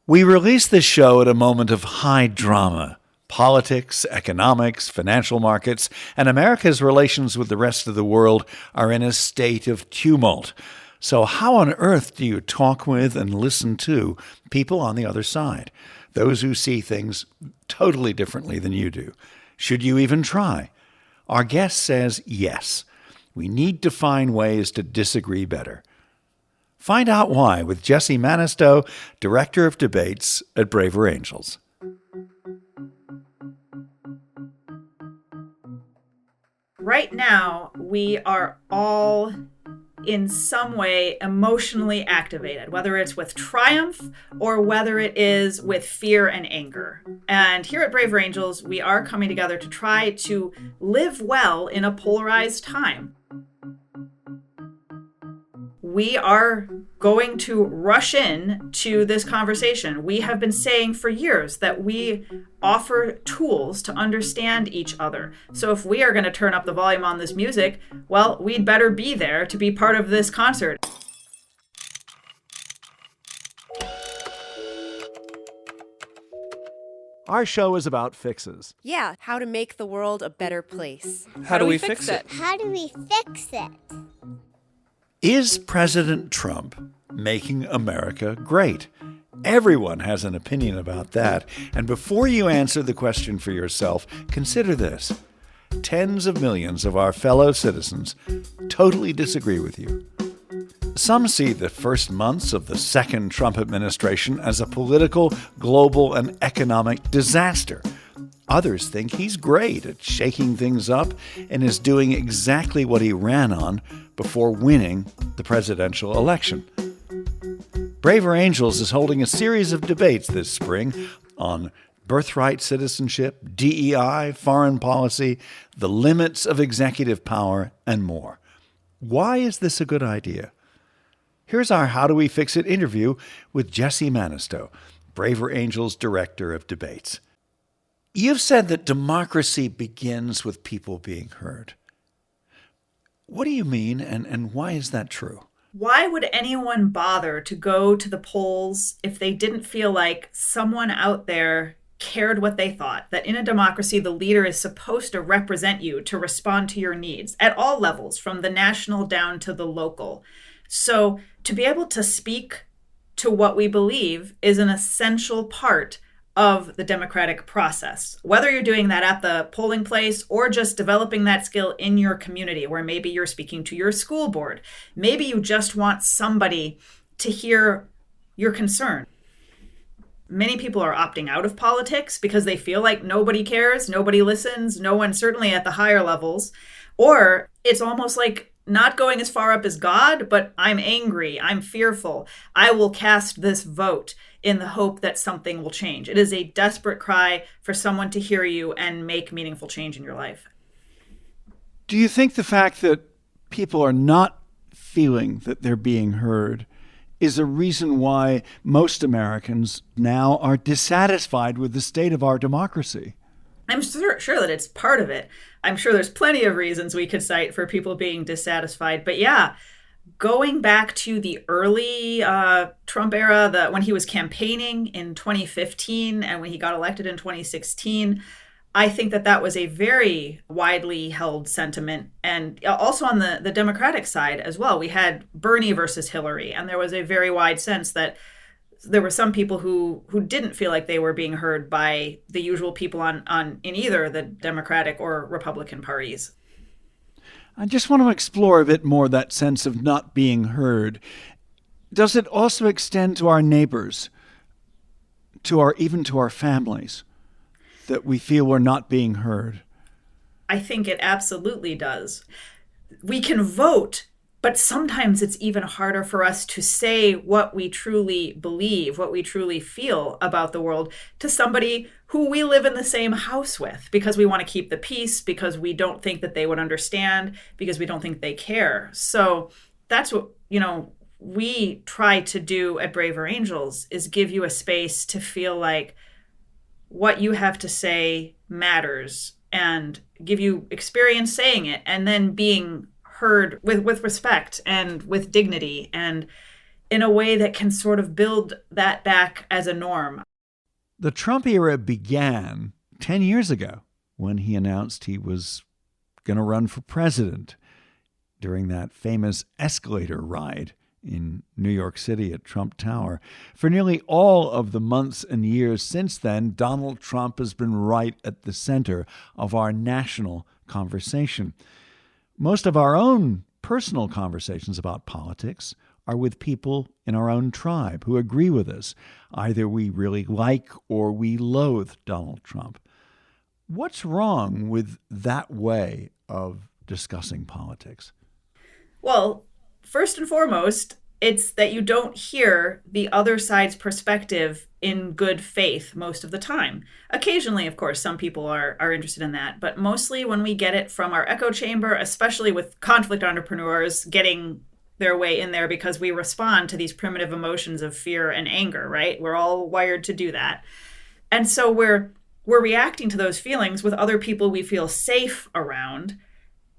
We release this show at a moment of high drama. Politics, economics, financial markets, and America's relations with the rest of the world are in a state of tumult. So how on earth do you talk with and listen to people on the other side, those who see things totally differently than you do? Should you even try? Our guest says yes. We need to find ways to disagree better. Find out why with Jessie Mannisto, Director of Debates at Braver Angels. Right now, we are all in some way emotionally activated, whether it's with triumph or whether it is with fear and anger. And here at Braver Angels, we are coming together to try to live well in a polarized time. We are going to rush in to this conversation. We have been saying for years that we offer tools to understand each other. So if we are going to turn up the volume on this music, well, we'd better be there to be part of this concert. Our show is about fixes. Yeah, how to make the world a better place. How do we fix it? How do we fix it? Is President Trump making America great? Everyone has an opinion about that. And before you answer the question for yourself, consider this. Tens of millions of our fellow citizens totally disagree with you. Some see the first months of the second Trump administration as a political, global, and economic disaster. Others think he's great at shaking things up and is doing exactly what he ran on before winning the presidential election. Braver Angels is holding a series of debates this spring on birthright citizenship, DEI, foreign policy, the limits of executive power, and more. Why is this a good idea? Here's our How Do We Fix It interview with Jessie Mannisto, Braver Angels Director of Debates. You've said that democracy begins with people being heard. What do you mean, and why is that true? Why would anyone bother to go to the polls if they didn't feel like someone out there cared what they thought? That in a democracy, the leader is supposed to represent you, to respond to your needs at all levels, from the national down to the local. So to be able to speak to what we believe is an essential part of the democratic process, whether you're doing that at the polling place or just developing that skill in your community, where maybe you're speaking to your school board. Maybe you just want somebody to hear your concern. Many people are opting out of politics because they feel like nobody cares, nobody listens, no one, certainly at the higher levels. Or it's almost like not going as far up as God, but I'm angry, I'm fearful, I will cast this vote in the hope that something will change. It is a desperate cry for someone to hear you and make meaningful change in your life. Do you think the fact that people are not feeling that they're being heard is a reason why most Americans now are dissatisfied with the state of our democracy? I'm sure that it's part of it. I'm sure there's plenty of reasons we could cite for people being dissatisfied. But yeah, going back to the early Trump era, when he was campaigning in 2015 and when he got elected in 2016, I think that was a very widely held sentiment. And also on the Democratic side as well, we had Bernie versus Hillary, and there was a very wide sense that there were some people who didn't feel like they were being heard by the usual people in either the Democratic or Republican parties. I just want to explore a bit more that sense of not being heard. Does it also extend to our neighbors, even to our families, that we feel we're not being heard? I think it absolutely does. We can vote, but sometimes it's even harder for us to say what we truly believe, what we truly feel about the world to somebody who we live in the same house with, because we want to keep the peace, because we don't think that they would understand, because we don't think they care. So that's what, we try to do at Braver Angels, is give you a space to feel like what you have to say matters, and give you experience saying it, and then being heard with respect and with dignity. And in a way that can sort of build that back as a norm. The Trump era began 10 years ago when he announced he was going to run for president during that famous escalator ride in New York City at Trump Tower. For nearly all of the months and years since then, Donald Trump has been right at the center of our national conversation. Most of our own personal conversations about politics are with people in our own tribe who agree with us. Either we really like or we loathe Donald Trump. What's wrong with that way of discussing politics? Well, first and foremost, it's that you don't hear the other side's perspective in good faith most of the time. Occasionally, of course, some people are interested in that, but mostly when we get it from our echo chamber, especially with conflict entrepreneurs getting their way in there because we respond to these primitive emotions of fear and anger, right? We're all wired to do that. And so we're reacting to those feelings with other people we feel safe around.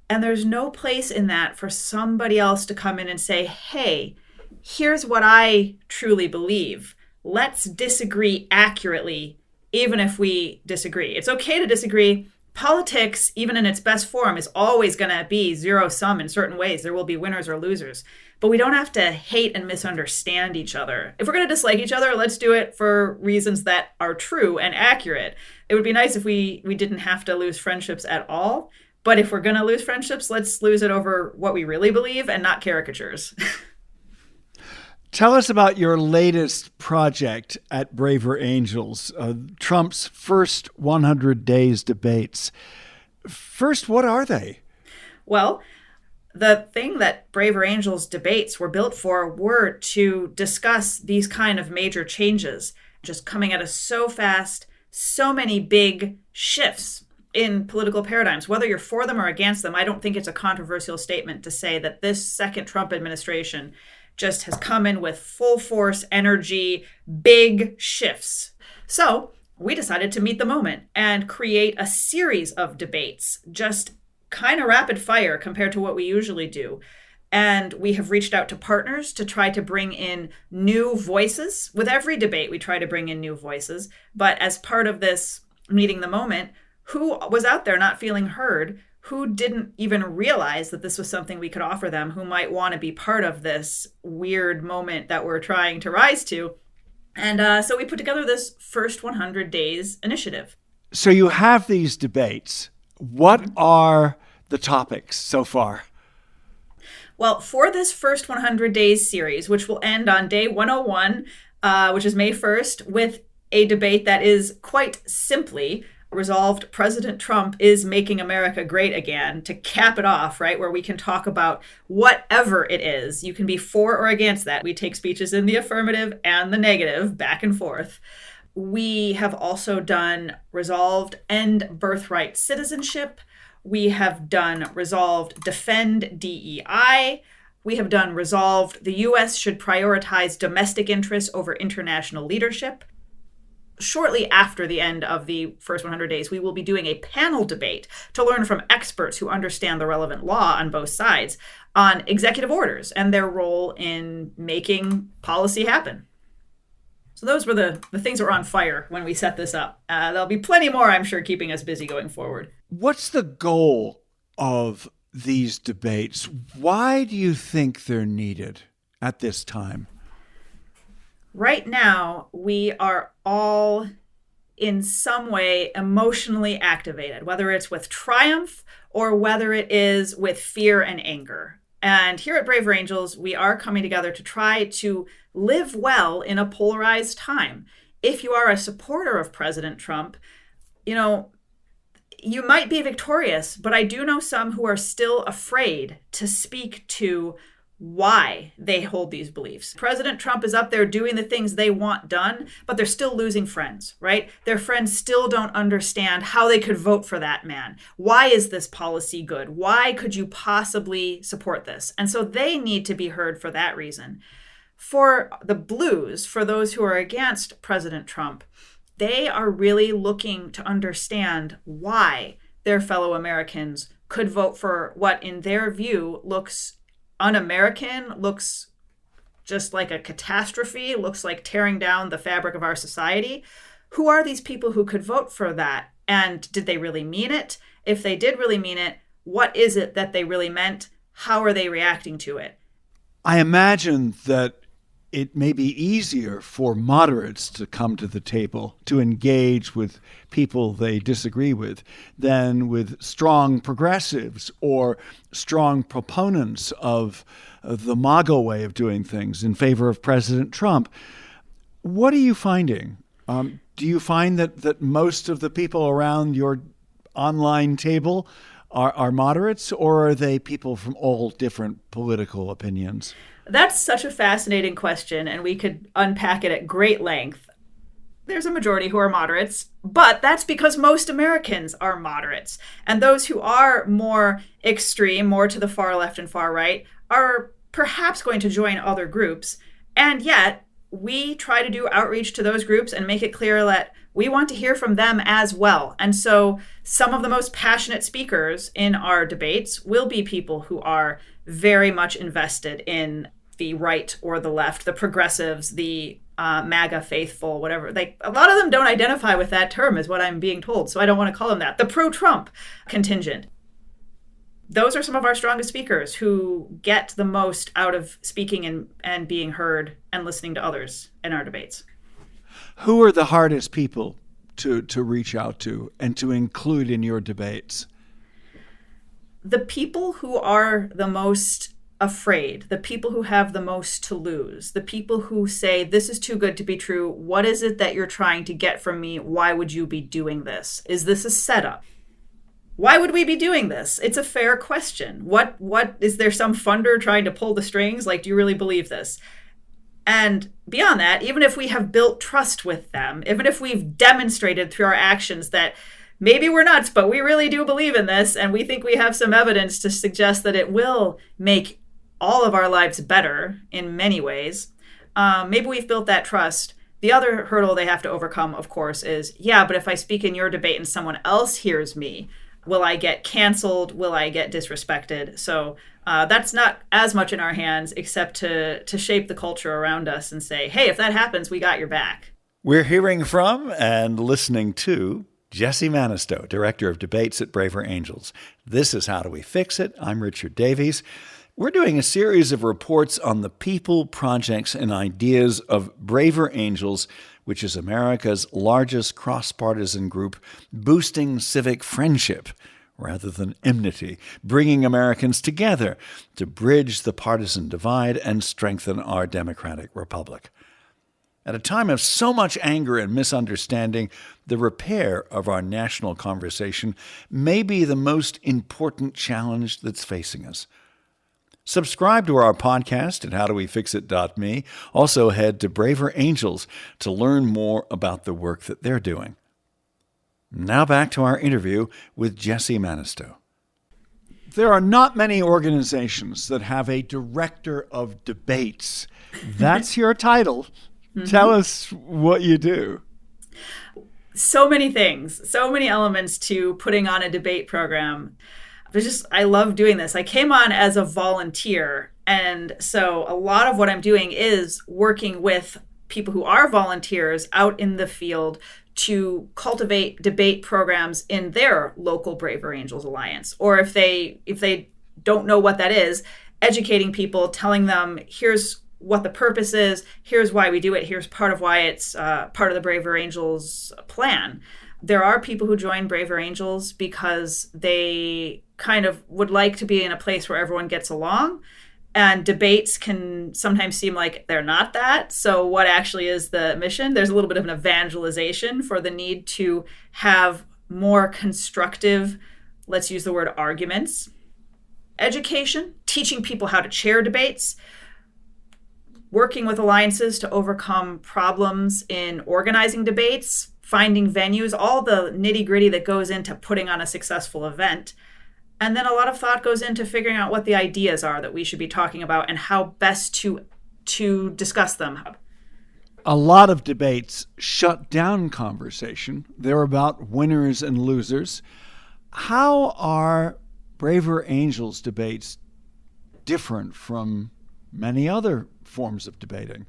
And there's no place in that for somebody else to come in and say, hey, here's what I truly believe. Let's disagree accurately, even if we disagree. It's okay to disagree. Politics, even in its best form, is always going to be zero sum in certain ways. There will be winners or losers. But we don't have to hate and misunderstand each other. If we're going to dislike each other, let's do it for reasons that are true and accurate. It would be nice if we didn't have to lose friendships at all. But if we're going to lose friendships, let's lose it over what we really believe and not caricatures. Tell us about your latest project at Braver Angels, Trump's first 100 days debates. First, what are they? Well, the thing that Braver Angels debates were built for were to discuss these kind of major changes, just coming at us so fast, so many big shifts in political paradigms. Whether you're for them or against them, I don't think it's a controversial statement to say that this second Trump administration just has come in with full force, energy, big shifts. So we decided to meet the moment and create a series of debates, just kind of rapid fire compared to what we usually do. And we have reached out to partners to try to bring in new voices. With every debate, we try to bring in new voices. But as part of this meeting the moment, who was out there not feeling heard, who didn't even realize that this was something we could offer them, who might want to be part of this weird moment that we're trying to rise to. And so we put together this first 100 days initiative. So you have these debates. What are the topics so far? Well, for this first 100 days series, which will end on day 101, which is May 1st, with a debate that is quite simply resolved, President Trump is making America great again, to cap it off, right? Where we can talk about whatever it is. You can be for or against that. We take speeches in the affirmative and the negative, back and forth. We have also done resolved end birthright citizenship. We have done resolved defend DEI. We have done resolved the U.S. should prioritize domestic interests over international leadership. Shortly after the end of the first 100 days, we will be doing a panel debate to learn from experts who understand the relevant law on both sides on executive orders and their role in making policy happen. So those were the things that were on fire when we set this up. There'll be plenty more, I'm sure, keeping us busy going forward. What's the goal of these debates? Why do you think they're needed at this time? Right now, we are all in some way emotionally activated, whether it's with triumph or whether it is with fear and anger. And here at Braver Angels, we are coming together to try to live well in a polarized time. If you are a supporter of President Trump, you might be victorious, but I do know some who are still afraid to speak to why they hold these beliefs. President Trump is up there doing the things they want done, but they're still losing friends, right? Their friends still don't understand how they could vote for that man. Why is this policy good? Why could you possibly support this? And so they need to be heard for that reason. For the blues, for those who are against President Trump, they are really looking to understand why their fellow Americans could vote for what, in their view, looks un-American, looks just like a catastrophe, looks like tearing down the fabric of our society. Who are these people who could vote for that? And did they really mean it? If they did really mean it, what is it that they really meant? How are they reacting to it? I imagine that it may be easier for moderates to come to the table, to engage with people they disagree with, than with strong progressives or strong proponents of the MAGA way of doing things in favor of President Trump. What are you finding? Do you find that most of the people around your online table are moderates, or are they people from all different political opinions? That's such a fascinating question, and we could unpack it at great length. There's a majority who are moderates, but that's because most Americans are moderates. And those who are more extreme, more to the far left and far right, are perhaps going to join other groups. And yet, we try to do outreach to those groups and make it clear that we want to hear from them as well. And so some of the most passionate speakers in our debates will be people who are very much invested in the right or the left, the progressives, the MAGA faithful, whatever. A lot of them don't identify with that term, is what I'm being told. So I don't want to call them that. The pro-Trump contingent. Those are some of our strongest speakers who get the most out of speaking and being heard and listening to others in our debates. Who are the hardest people to reach out to and to include in your debates? The people who are the most afraid, the people who have the most to lose, the people who say, this is too good to be true. What is it that you're trying to get from me? Why would you be doing this? Is this a setup? Why would we be doing this? It's a fair question. What is there some funder trying to pull the strings? Like, do you really believe this? And beyond that, even if we have built trust with them, even if we've demonstrated through our actions that maybe we're nuts, but we really do believe in this, and we think we have some evidence to suggest that it will make all of our lives better in many ways, maybe we've built that trust. The other hurdle they have to overcome, of course, is, but if I speak in your debate and someone else hears me, will I get canceled? Will I get disrespected? So that's not as much in our hands, except to shape the culture around us and say, hey, if that happens, we got your back. We're hearing from and listening to Jessie Mannisto, Director of Debates at Braver Angels. This is How Do We Fix It? I'm Richard Davies. We're doing a series of reports on the people, projects, and ideas of Braver Angels, which is America's largest cross-partisan group, boosting civic friendship rather than enmity, bringing Americans together to bridge the partisan divide and strengthen our democratic republic. At a time of so much anger and misunderstanding, the repair of our national conversation may be the most important challenge that's facing us. Subscribe to our podcast at howdowefixit.me. Also head to Braver Angels to learn more about the work that they're doing. Now back to our interview with Jessie Mannisto. There are not many organizations that have a director of debates. That's your title. Mm-hmm. Tell us what you do. So many things, so many elements to putting on a debate program. I love doing this. I came on as a volunteer. And so a lot of what I'm doing is working with people who are volunteers out in the field to cultivate debate programs in their local Braver Angels Alliance. Or if they don't know what that is, educating people, telling them, here's what the purpose is, here's why we do it, here's part of why it's part of the Braver Angels plan. There are people who join Braver Angels because they kind of would like to be in a place where everyone gets along, and debates can sometimes seem like they're not that. So what actually is the mission? There's a little bit of an evangelization for the need to have more constructive, let's use the word arguments. Education, teaching people how to chair debates, working with alliances to overcome problems in organizing debates, finding venues, all the nitty-gritty that goes into putting on a successful event. And then a lot of thought goes into figuring out what the ideas are that we should be talking about and how best to discuss them. A lot of debates shut down conversation. They're about winners and losers. How are Braver Angels debates different from many other forms of debating?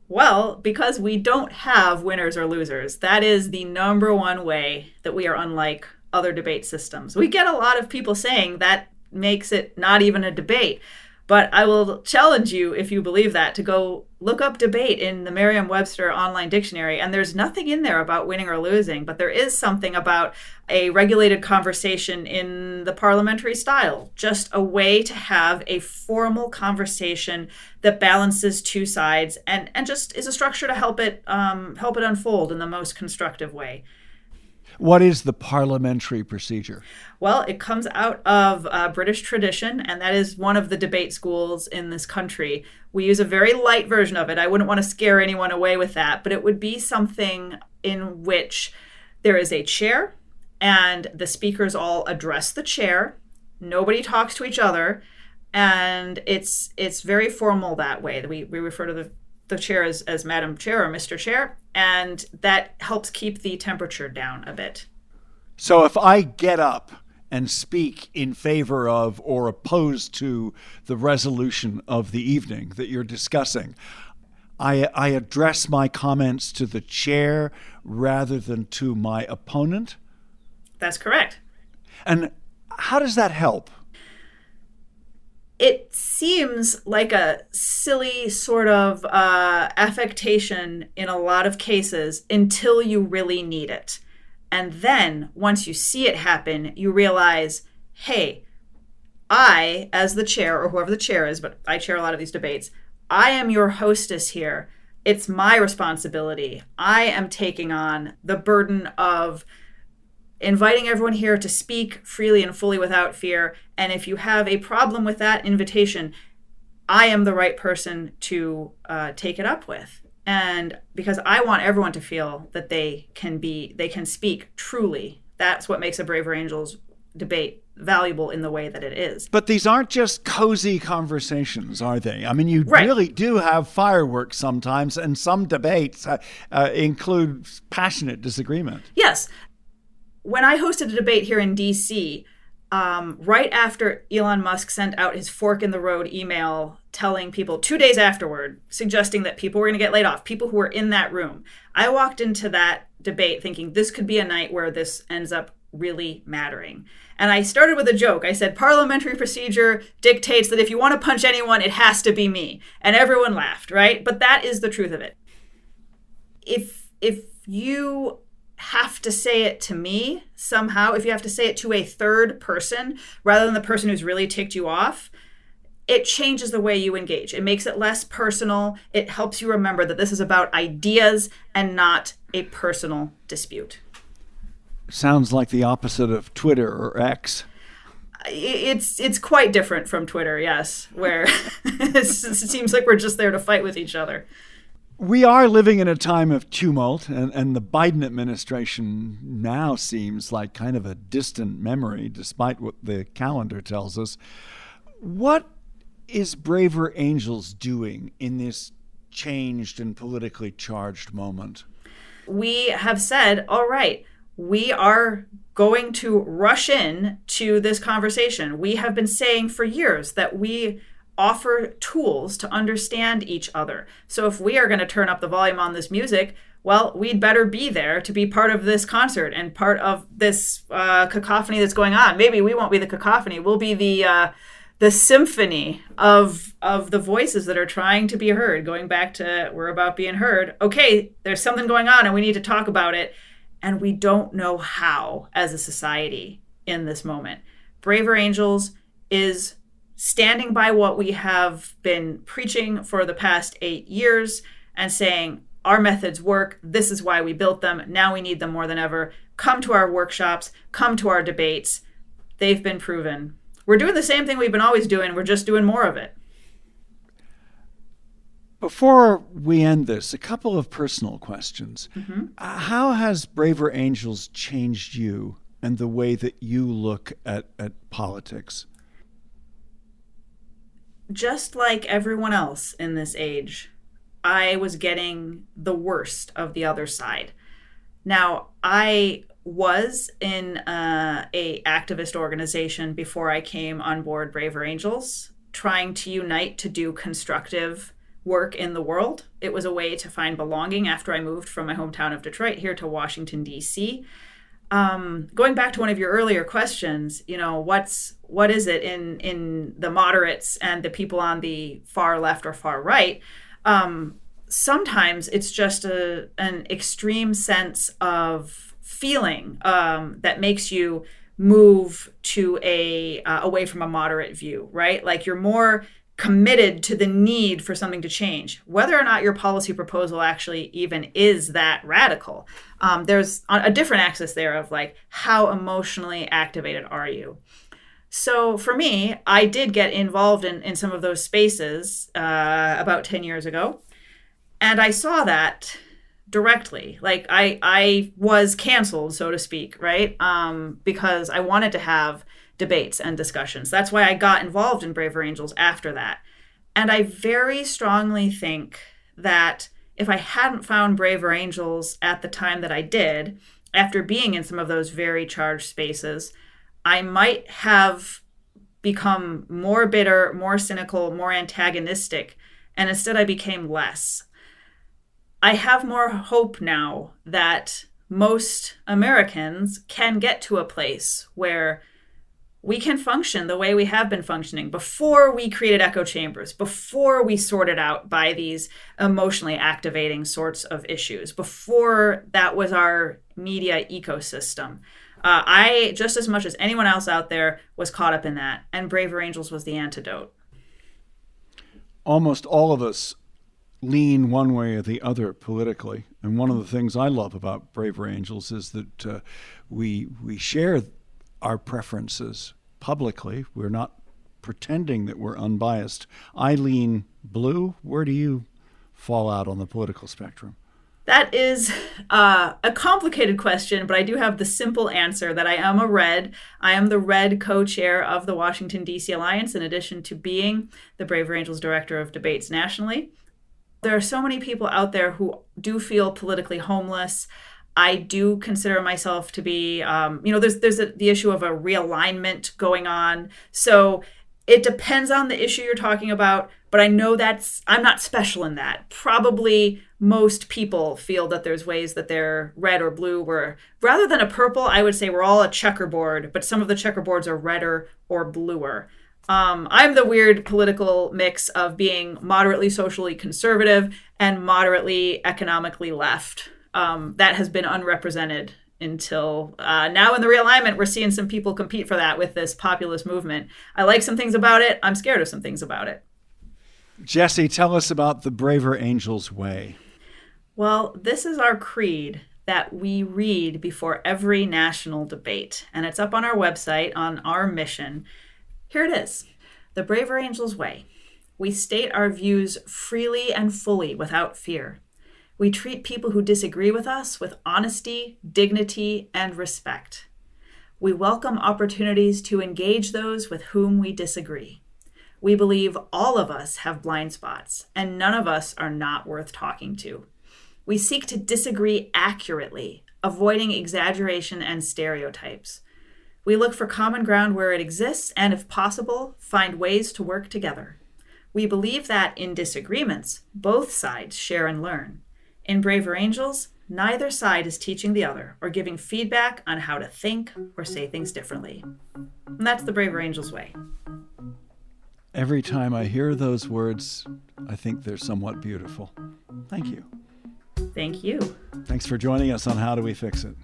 Well, because we don't have winners or losers. That is the number one way that we are unlike other debate systems. We get a lot of people saying that makes it not even a debate. But I will challenge you, if you believe that, to go look up debate in the Merriam-Webster online dictionary. And there's nothing in there about winning or losing, but there is something about a regulated conversation in the parliamentary style, just a way to have a formal conversation that balances two sides and just is a structure to help it unfold in the most constructive way. What is the parliamentary procedure? Well, it comes out of British tradition, and that is one of the debate schools in this country. We use a very light version of it. I wouldn't want to scare anyone away with that, but it would be something in which there is a chair, and the speakers all address the chair. Nobody talks to each other, and it's very formal that way. We refer to the chair as Madam Chair or Mr. Chair, and that helps keep the temperature down a bit. So if I get up and speak in favor of or opposed to the resolution of the evening that you're discussing, I address my comments to the chair rather than to my opponent? That's correct. And how does that help? It seems like a silly sort of affectation in a lot of cases until you really need it. And then once you see it happen, you realize, hey, I, as the chair, or whoever the chair is, but I chair a lot of these debates, I am your hostess here. It's my responsibility. I am taking on the burden of inviting everyone here to speak freely and fully without fear. And if you have a problem with that invitation, I am the right person to take it up with. And because I want everyone to feel that they can speak truly. That's what makes a Braver Angels debate valuable in the way that it is. But these aren't just cozy conversations, are they? I mean, you Right. really do have fireworks sometimes, and some debates include passionate disagreement. Yes. When I hosted a debate here in D.C., right after Elon Musk sent out his fork in the road email telling people 2 days afterward, suggesting that people were going to get laid off, people who were in that room, I walked into that debate thinking this could be a night where this ends up really mattering. And I started with a joke. I said, parliamentary procedure dictates that if you want to punch anyone, it has to be me. And everyone laughed, right? But that is the truth of it. If you have to say it to me somehow, if you have to say it to a third person rather than the person who's really ticked you off, it changes the way you engage. It makes it less personal. It helps you remember that this is about ideas and not a personal dispute. Sounds like the opposite of Twitter or X. It's quite different from Twitter, yes, where it seems like we're just there to fight with each other. We are living in a time of tumult, and the Biden administration now seems like kind of a distant memory, despite what the calendar tells us. What is Braver Angels doing in this changed and politically charged moment? We have said, all right, we are going to rush in to this conversation. We have been saying for years that we offer tools to understand each other. So if we are going to turn up the volume on this music, well, we'd better be there to be part of this concert and part of this cacophony that's going on. Maybe we won't be the cacophony. We'll be the symphony of the voices that are trying to be heard. Going back to we're about being heard. Okay, there's something going on and we need to talk about it. And we don't know how as a society in this moment. Braver Angels is standing by what we have been preaching for the past 8 years and saying, our methods work. This is why we built them. Now we need them more than ever. Come to our workshops. Come to our debates. They've been proven. We're doing the same thing we've been always doing. We're just doing more of it. Before we end this, a couple of personal questions. Mm-hmm. How has Braver Angels changed you and the way that you look at politics? Just like everyone else in this age, I was getting the worst of the other side. Now, I was in a activist organization before I came on board Braver Angels, trying to unite to do constructive work in the world. It was a way to find belonging after I moved from my hometown of Detroit here to Washington, D.C. Going back to one of your earlier questions, what is it in the moderates and the people on the far left or far right? Sometimes it's just an extreme sense of feeling that makes you move to away from a moderate view, right? Like you're more committed to the need for something to change, whether or not your policy proposal actually even is that radical. There's a different axis there of like, how emotionally activated are you? So for me, I did get involved in some of those spaces about 10 years ago. And I saw that directly. Like I was canceled, so to speak, right? Because I wanted to have debates and discussions. That's why I got involved in Braver Angels after that. And I very strongly think that if I hadn't found Braver Angels at the time that I did, after being in some of those very charged spaces, I might have become more bitter, more cynical, more antagonistic, and instead I became less. I have more hope now that most Americans can get to a place where we can function the way we have been functioning before we created echo chambers, before we sorted out by these emotionally activating sorts of issues, before that was our media ecosystem. I, just as much as anyone else out there, was caught up in that, and Braver Angels was the antidote. Almost all of us lean one way or the other politically. And one of the things I love about Braver Angels is that we share our preferences publicly. We're not pretending that we're unbiased. I lean blue. Where do you fall out on the political spectrum? That is a complicated question, but I do have the simple answer that I am a red. I am the red co-chair of the Washington, D.C. Alliance, in addition to being the Braver Angels Director of Debates nationally. There are so many people out there who do feel politically homeless. I do consider myself to be, there's the issue of a realignment going on. So it depends on the issue you're talking about, but I know I'm not special in that. Probably most people feel that there's ways that they're red or blue, where rather than a purple, I would say we're all a checkerboard, but some of the checkerboards are redder or bluer. I'm the weird political mix of being moderately socially conservative and moderately economically left. That has been unrepresented until now in the realignment. We're seeing some people compete for that with this populist movement. I like some things about it. I'm scared of some things about it. Jessie, tell us about the Braver Angels Way. Well, this is our creed that we read before every national debate, and it's up on our website on our mission. Here it is. The Braver Angels Way. We state our views freely and fully without fear. We treat people who disagree with us with honesty, dignity, and respect. We welcome opportunities to engage those with whom we disagree. We believe all of us have blind spots, and none of us are not worth talking to. We seek to disagree accurately, avoiding exaggeration and stereotypes. We look for common ground where it exists, and if possible, find ways to work together. We believe that in disagreements, both sides share and learn. In Braver Angels, neither side is teaching the other or giving feedback on how to think or say things differently. And that's the Braver Angels Way. Every time I hear those words, I think they're somewhat beautiful. Thank you. Thank you. Thanks for joining us on How Do We Fix It?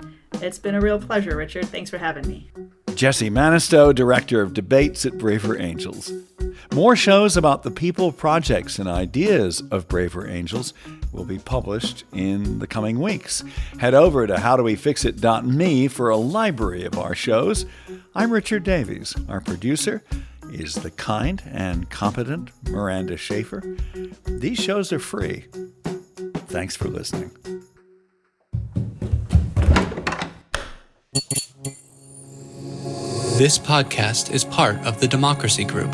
It's been a real pleasure, Richard. Thanks for having me. Jessie Mannisto, Director of Debates at Braver Angels. More shows about the people, projects, and ideas of Braver Angels will be published in the coming weeks. Head over to howdowefixit.me for a library of our shows. I'm Richard Davies. Our producer is the kind and competent Miranda Schaefer. These shows are free. Thanks for listening. This podcast is part of the Democracy Group,